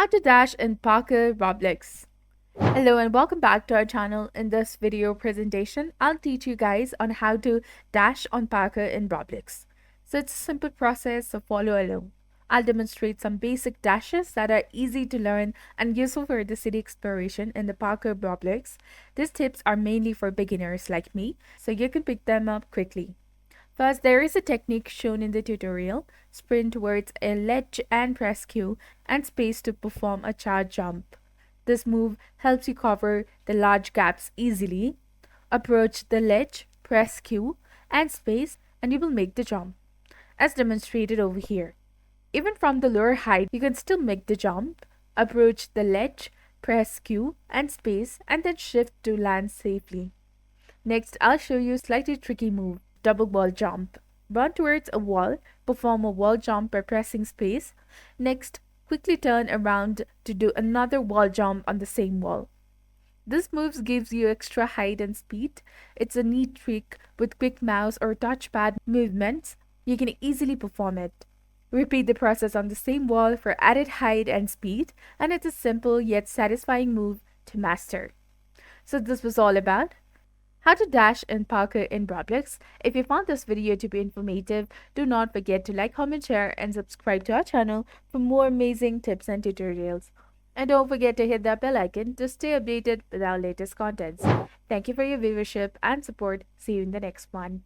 How to dash in Parkour Roblox. Hello and welcome back to our channel. In this video presentation, I'll teach you guys on how to dash on Parkour in Roblox. So it's a simple process, so follow along. I'll demonstrate some basic dashes that are easy to learn and useful for the city exploration in the Parkour Roblox. These tips are mainly for beginners like me, so you can pick them up quickly. First, there is a technique shown in the tutorial. Sprint towards a ledge and press Q and space to perform a charge jump. This move helps you cover the large gaps easily. Approach the ledge, press Q and space, and you will make the jump, as demonstrated over here. Even from the lower height, you can still make the jump. Approach the ledge, press Q and space, and then shift to land safely. Next, I'll show you a slightly tricky move. Double wall jump. Run towards a wall, perform a wall jump by pressing space. Next, quickly turn around to do another wall jump on the same wall. This move gives you extra height and speed. It's a neat trick with quick mouse or touchpad movements. You can easily perform it. Repeat the process on the same wall for added height and speed, and it's a simple yet satisfying move to master. So this was all about how to dash in Parkour in Roblox. If you found this video to be informative, do not forget to like, comment, share, and subscribe to our channel for more amazing tips and tutorials. And don't forget to hit that bell icon to stay updated with our latest contents. Thank you for your viewership and support. See you in the next one.